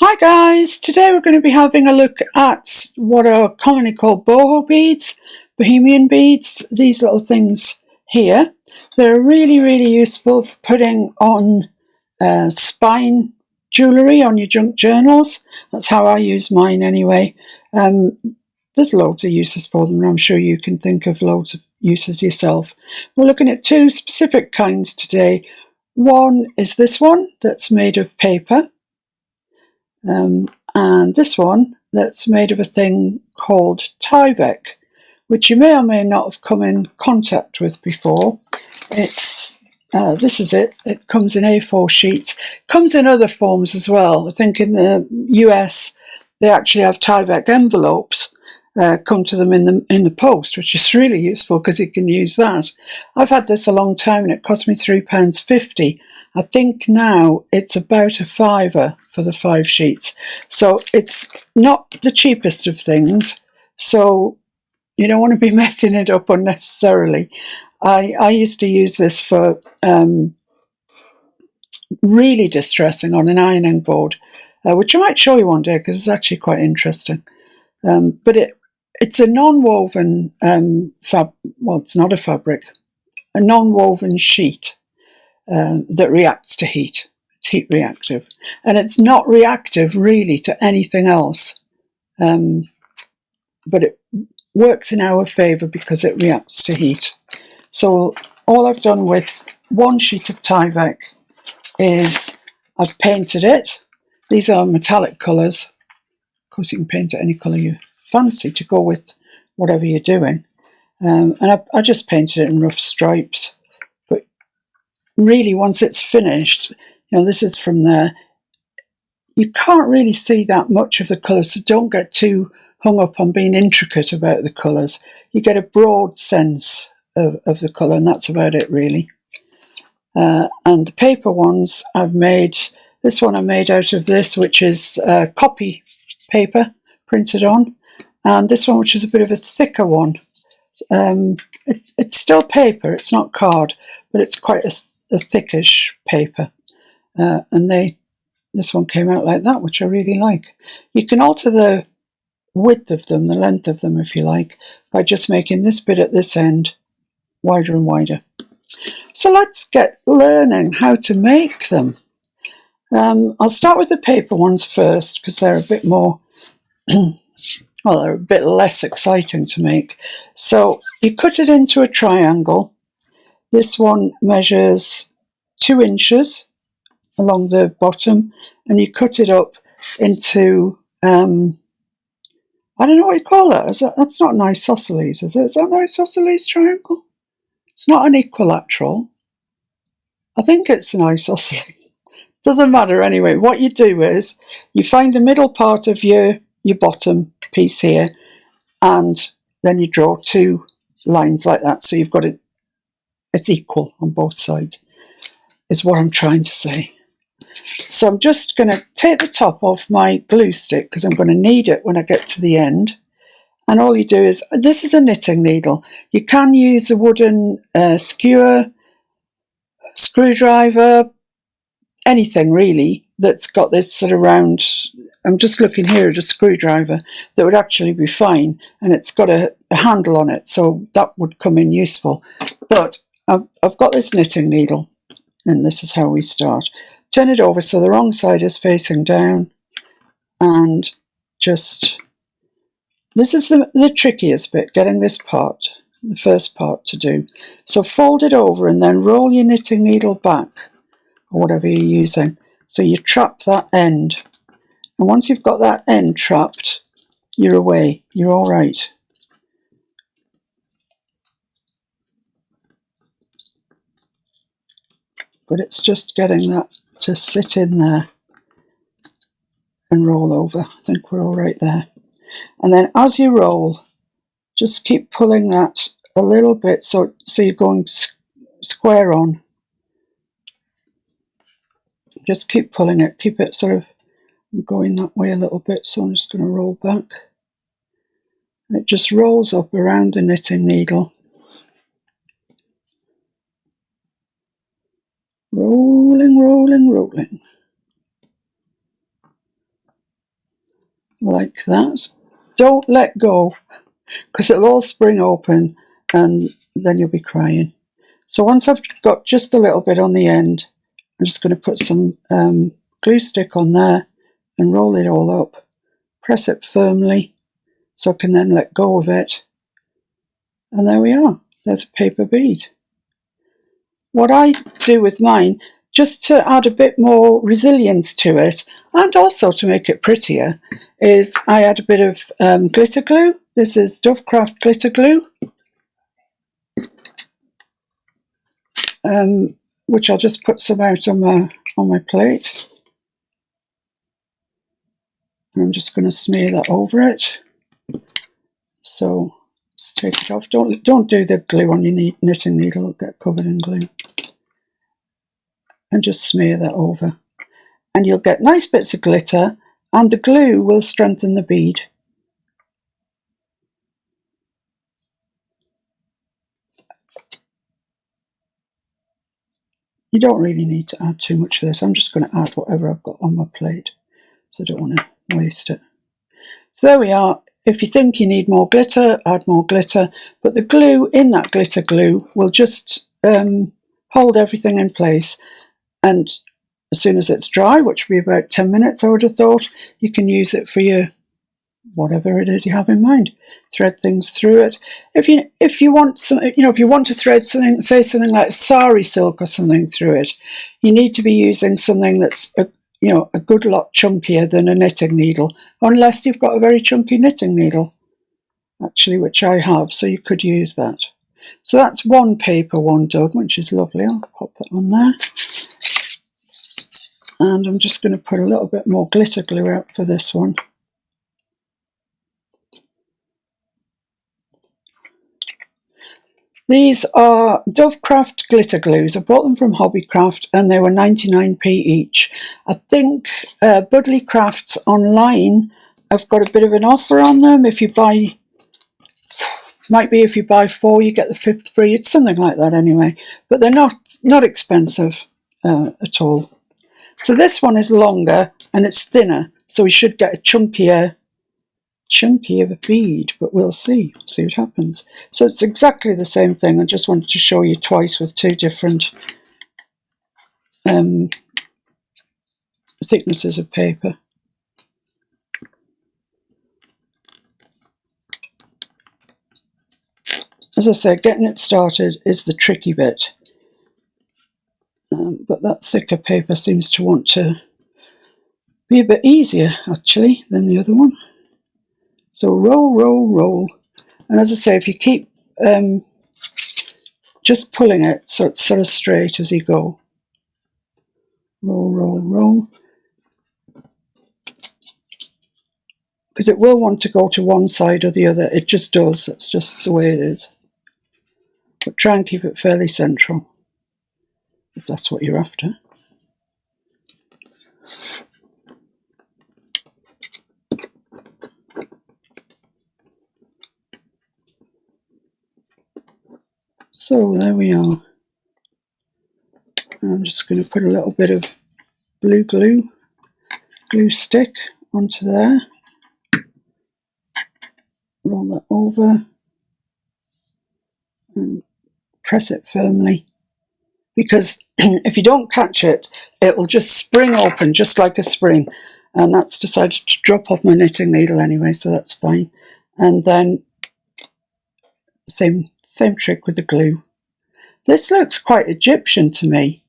Hi guys, today we're going to be having a look at what are commonly called BoHo beads, Bohemian beads, these little things here. They're really useful for putting on spine jewellery on your junk journals. That's how I use mine anyway. There's loads of uses for them, and I'm sure you can think of loads of uses yourself. We're looking at two specific kinds today. One is this one that's made of paper. And this one that's made of a thing called Tyvek, which you may or may not have come in contact with before. This is it. It comes in A4 sheets. Comes in other forms as well. I think in the US they actually have Tyvek envelopes come to them in the post, which is really useful because you can use that. I've had this a long time and it cost me £3.50. I think now it's about a £5 for the 5 sheets. So it's not the cheapest of things. So you don't want to be messing it up unnecessarily. I used to use this for really distressing on an ironing board, which I might show you one day because it's actually quite interesting. But it's a non-woven well, it's not a fabric, a non-woven sheet. That reacts to heat. It's heat reactive. And it's not reactive really to anything else. But it works in our favour because it reacts to heat. So all I've done with one sheet of Tyvek is I've painted it. These are metallic colours. Of course you can paint it any colour you fancy to go with whatever you're doing. And I just painted it in rough stripes. Really, once it's finished, this is from there, you can't really see that much of the colours, so don't get too hung up on being intricate about the colours. You get a broad sense of the colour, and that's about it really. And the paper ones I've made, this one I made out of this, which is copy paper printed on, and this one, which is a bit of a thicker one. It's still paper, it's not card, but it's quite a thickish paper, and this one came out like that, which I really like. You can alter the width of them, the length of them if you like, by just making this bit at this end wider and wider. So let's get learning how to make them. I'll start with the paper ones first because they're a bit more well, they're a bit less exciting to make. So you cut it into a triangle. This one measures 2 inches along the bottom, and you cut it up into, I don't know what you call that. That's not an isosceles, is it? Is that an isosceles triangle? It's not an equilateral. I think it's an isosceles. Doesn't matter anyway. What you do is you find the middle part of your bottom piece here, and then you draw 2 lines like that. So you've got it. It's equal on both sides, is what I'm trying to say. So I'm just going to take the top off my glue stick because I'm going to need it when I get to the end. And all you do is, this is a knitting needle. You can use a wooden skewer, screwdriver, anything really that's got this sort of round. I'm just looking here at a screwdriver that would actually be fine, and it's got a handle on it, so that would come in useful. But I've got this knitting needle, and this is how we start. Turn it over so the wrong side is facing down, and just, this is the trickiest bit, getting this part, the first part to do. So fold it over and then roll your knitting needle back, or whatever you're using. So you trap that end, and once you've got that end trapped, you're away, you're all right. But it's just getting that to sit in there and roll over. I think we're all right there. And then as you roll, just keep pulling that a little bit so you're going square on. Just keep pulling it, keep it sort of going that way a little bit. So I'm just going to roll back. And it just rolls up around the knitting needle. Rolling. like that. Don't let go, because it'll all spring open and then you'll be crying. So once I've got just a little bit on the end, I'm just going to put some glue stick on there and roll it all up. Press it firmly so I can then let go of it. And there we are. There's a paper bead. What I do with mine, just to add a bit more resilience to it, and also to make it prettier, is I add a bit of glitter glue. This is Dovecraft glitter glue, which I'll just put some out on my plate. And I'm just going to smear that over it. So just take it off. Don't do the glue on your knitting needle, it'll get covered in glue. And just smear that over. And you'll get nice bits of glitter, and the glue will strengthen the bead. You don't really need to add too much of this. I'm just going to add whatever I've got on my plate, so I don't want to waste it. So there we are. If you think you need more glitter, add more glitter, but the glue in that glitter glue will just hold everything in place. And as soon as it's dry, which will be about 10 minutes, I would have thought, you can use it for your whatever it is you have in mind. Thread things through it. If you want some, if you want to thread something, say something like sari silk or something through it, you need to be using something that's a good lot chunkier than a knitting needle, unless you've got a very chunky knitting needle, actually, which I have, so you could use that. So that's one paper one done, which is lovely. I'll pop that on there. And I'm just going to put a little bit more glitter glue out for this one. These are Dovecraft glitter glues. I bought them from Hobbycraft and they were 99p each. I think Budley Crafts online have got a bit of an offer on them. If you buy, might be if you buy 4 you get the 5th free. It's something like that anyway. But they're not expensive at all. So this one is longer and it's thinner, so we should get a chunkier of a bead, but we'll see what happens. So it's exactly the same thing. I just wanted to show you twice with 2 different thicknesses of paper. As I said, getting it started is the tricky bit, but that thicker paper seems to want to be a bit easier actually than the other one. So roll, roll, roll. And as I say, if you keep just pulling it so it's sort of straight as you go. Roll, roll, roll. Because it will want to go to one side or the other. It just does. That's just the way it is. But try and keep it fairly central, if that's what you're after. So there we are. I'm just going to put a little bit of blue glue stick onto there. Roll that over and press it firmly, because if you don't catch it, it will just spring open just like a spring, and that's decided to drop off my knitting needle anyway, so that's fine. And then same trick with the glue. This looks quite Egyptian to me,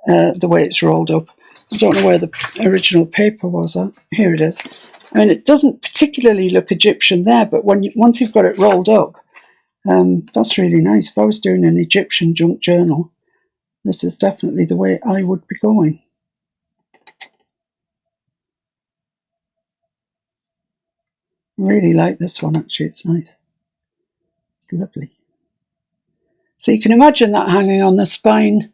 the way it's rolled up. I don't know where the original paper was. Here it is. I mean, it doesn't particularly look Egyptian there, but once you've got it rolled up, that's really nice. If I was doing an Egyptian junk journal, this is definitely the way I would be going. I really like this one, actually. It's nice. It's lovely. So you can imagine that hanging on the spine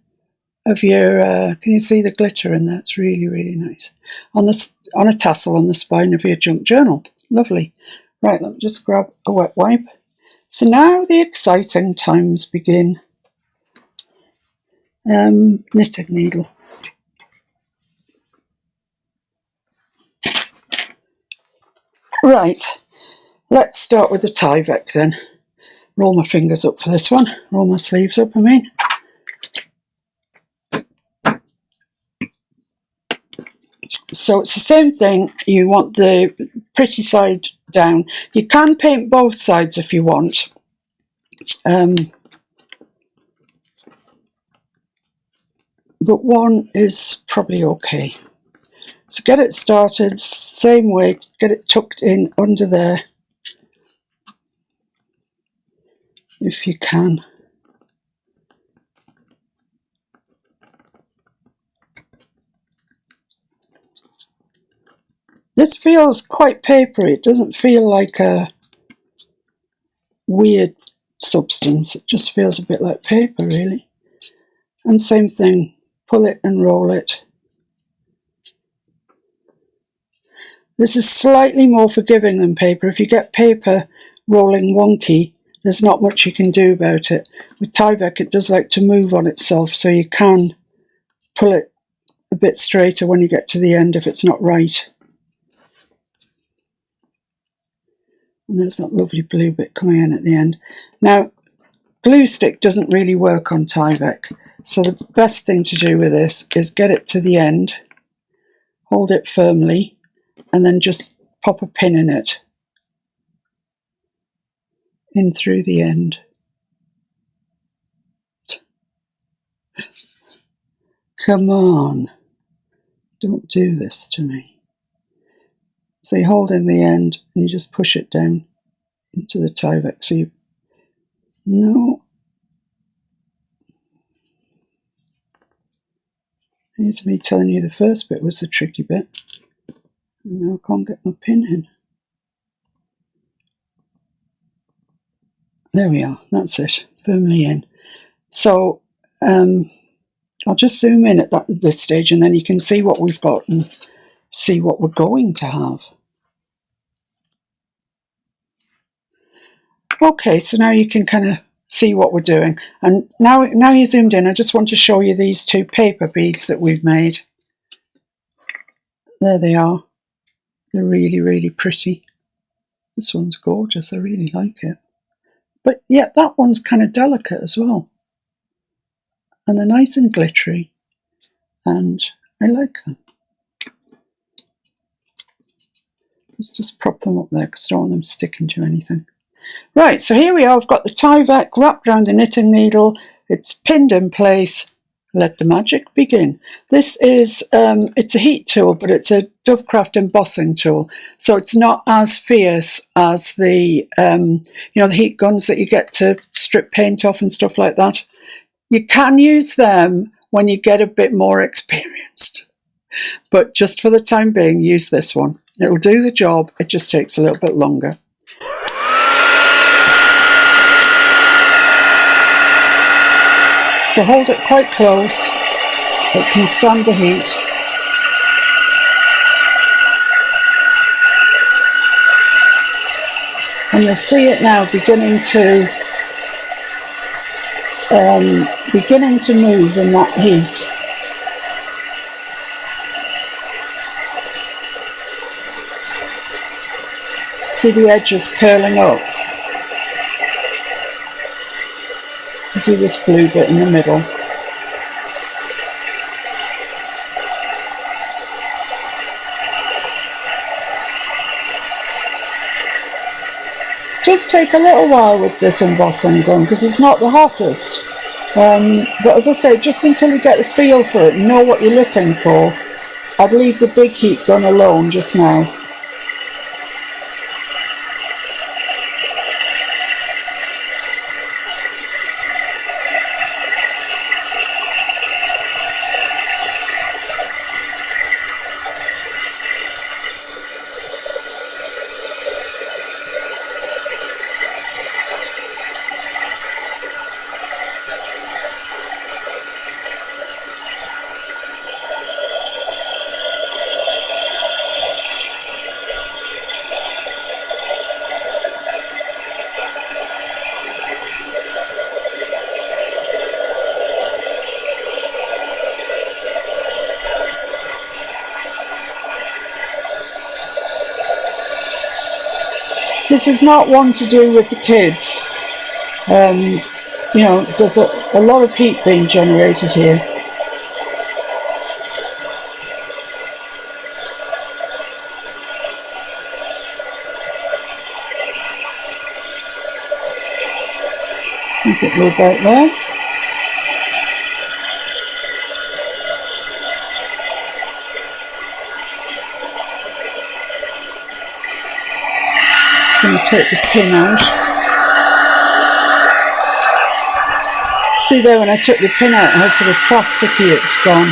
of your, can you see the glitter in there? It's really, really nice. On a tassel on the spine of your junk journal. Lovely. Right, let me just grab a wet wipe. So now the exciting times begin. Knitting needle. Right, let's start with the Tyvek then. Roll my fingers up for this one. Roll my sleeves up, I mean. So it's the same thing. You want the pretty side down. You can paint both sides if you want. But one is probably okay. So get it started, same way, get it tucked in under there if you can. This feels quite papery. It doesn't feel like a weird substance. It just feels a bit like paper, really. And same thing, pull it and roll it. This is slightly more forgiving than paper. If you get paper rolling wonky, there's not much you can do about it. With Tyvek, it does like to move on itself, so you can pull it a bit straighter when you get to the end if it's not right. And there's that lovely blue bit coming in at the end. Now, glue stick doesn't really work on Tyvek, so the best thing to do with this is get it to the end, hold it firmly, and then just pop a pin in it, in through the end. Come on, don't do this to me. So you hold in the end and you just push it down into the Tyvek. So you, no. Here's me telling you the first bit was the tricky bit. And now I can't get my pin in. There we are, that's it, firmly in. So I'll just zoom in at this stage and then you can see what we've got and see what we're going to have. Okay, so now you can kind of see what we're doing. And now you're zoomed in, I just want to show you these two paper beads that we've made. There they are. They're really, really pretty. This one's gorgeous, I really like it. But yeah, that one's kind of delicate as well. And they're nice and glittery. And I like them. Let's just prop them up there because I don't want them sticking to anything. Right, so here we are. I've got the Tyvek wrapped around a knitting needle. It's pinned in place. Let the magic begin. This is, it's a heat tool, but it's a Dovecraft embossing tool. So it's not as fierce as the, you know, the heat guns that you get to strip paint off and stuff like that. You can use them when you get a bit more experienced. But just for the time being, use this one. It'll do the job. It just takes a little bit longer. So hold it quite close. It can stand the heat. And you'll see it now beginning to move in that heat. See the edges curling up. Do this blue bit in the middle. Just take a little while with this embossing gun because it's not the hottest. But as I say, just until you get the feel for it and know what you're looking for, I'd leave the big heat gun alone just now. This is not one to do with the kids. You know, there's a lot of heat being generated here. Make it look out there. I'm going to take the pin out. See there, when I took the pin out, how sort of plasticky it's gone.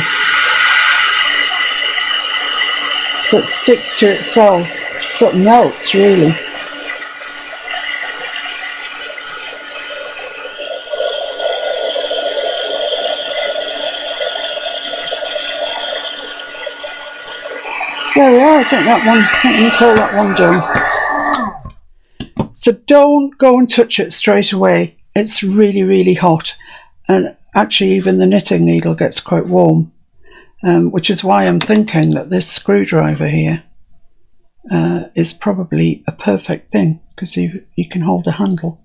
So it sticks to itself, sort of melts really. There we are, I think that one, I think we call that one done. So don't go and touch it straight away. It's really, really hot. And actually even the knitting needle gets quite warm. Which is why I'm thinking that this screwdriver here is probably a perfect thing, because you can hold the handle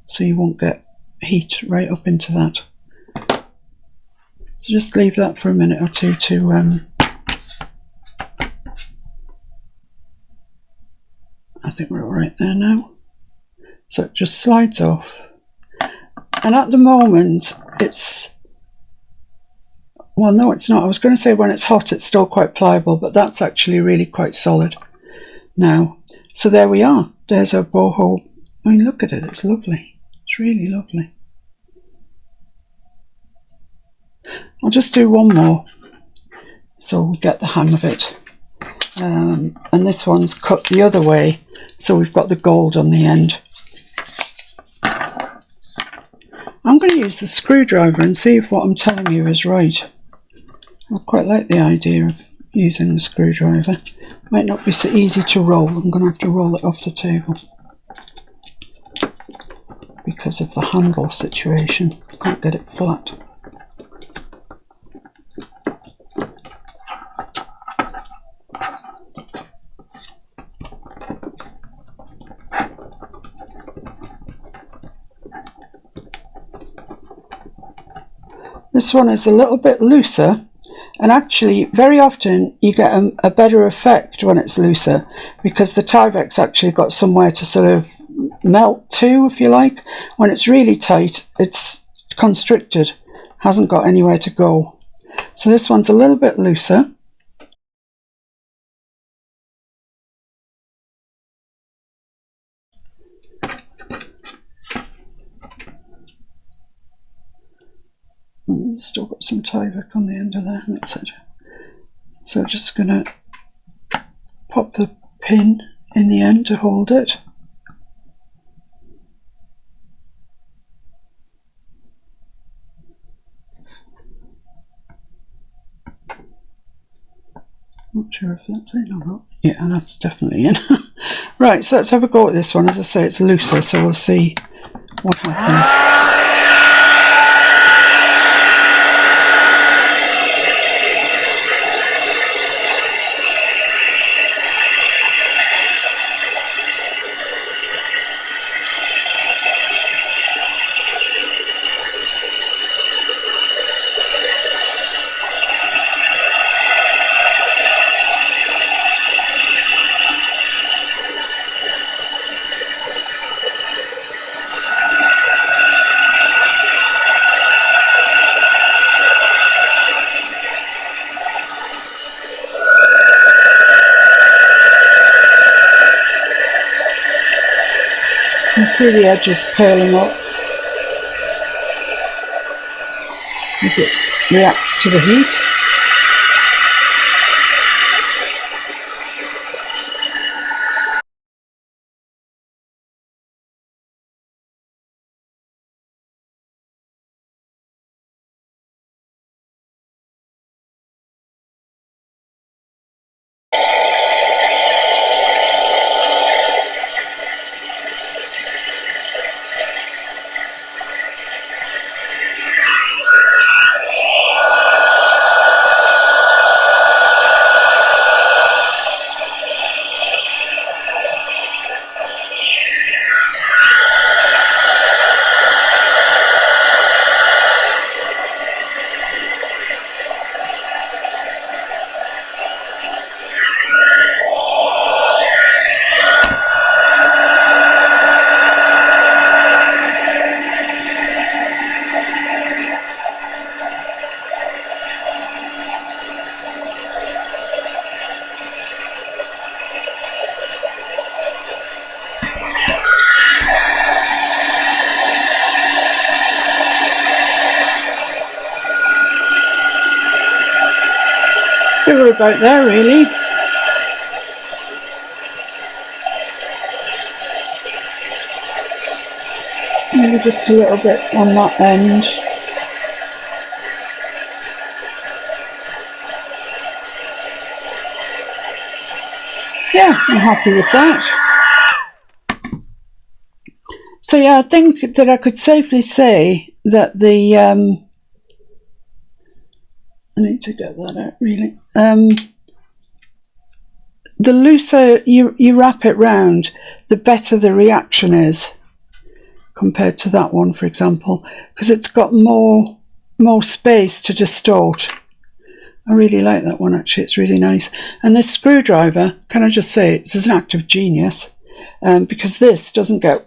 so you won't get heat right up into that. So just leave that for a minute or two to I think we're all right there now. So it just slides off. And at the moment it's, well no it's not, I was going to say when it's hot it's still quite pliable, but that's actually really quite solid now. So there we are, there's our boho. I mean look at it, it's lovely, it's really lovely. I'll just do one more so we'll get the hang of it. And this one's cut the other way, so we've got the gold on the end. I'm going to use the screwdriver and see if what I'm telling you is right. I quite like the idea of using the screwdriver. It might not be so easy to roll. I'm going to have to roll it off the table because of the handle situation. I can't get it flat. This one is a little bit looser, and actually very often you get a better effect when it's looser because the Tyvek's actually got somewhere to sort of melt to, if you like. When it's really tight, it's constricted, hasn't got anywhere to go. So this one's a little bit looser. Still got some Tyvek on the end of that, that's it. So just going to pop the pin in the end to hold it. Not sure if that's in or not. Yeah, that's definitely in. Right, so let's have a go at this one. As I say, it's looser, so we'll see what happens. You can see the edges curling up as it reacts to the heat. They were about there really. Maybe just a little bit on that end. Yeah, I'm happy with that. So yeah, I think that I could safely say that the I need to get that out really. The looser you wrap it round, the better the reaction is compared to that one, for example, because it's got more space to distort. I really like that one actually, it's really nice. And this screwdriver, can I just say, it's an act of genius, because this doesn't get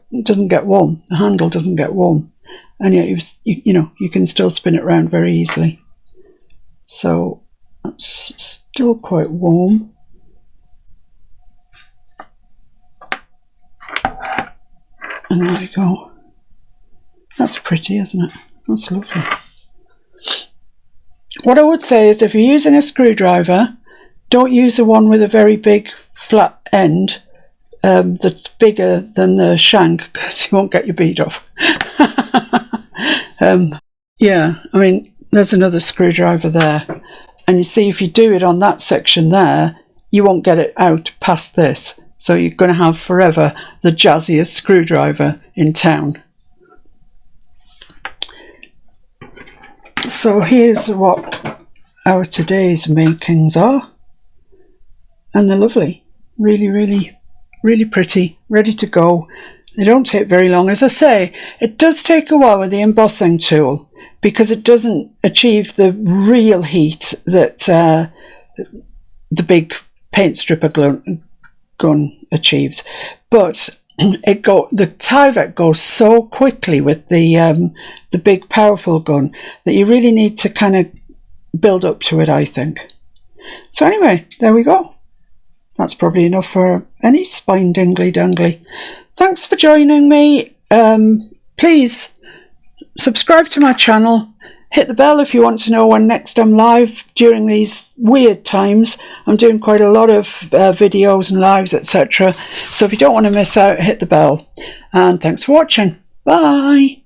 warm, the handle doesn't get warm, and yet you know, you can still spin it around very easily. So that's still quite warm. And there we go. That's pretty, isn't it? That's lovely. What I would say is if you're using a screwdriver, don't use the one with a very big flat end that's bigger than the shank, because you won't get your bead off. Yeah, I mean, there's another screwdriver there. And you see, if you do it on that section there, you won't get it out past this. So you're going to have forever the jazziest screwdriver in town. So here's what our today's makings are, and they're lovely, really, really, really pretty, ready to go. They don't take very long. As I say, it does take a while with the embossing tool because it doesn't achieve the real heat that the big paint stripper gun achieves, but the Tyvek goes so quickly with the big powerful gun that you really need to kind of build up to it, I think. So anyway, there we go. That's probably enough for any spine dingly dangly. Thanks for joining me. Please subscribe to my channel. Hit the bell if you want to know when next I'm live during these weird times. I'm doing quite a lot of videos and lives, etc. So if you don't want to miss out, hit the bell. And thanks for watching. Bye.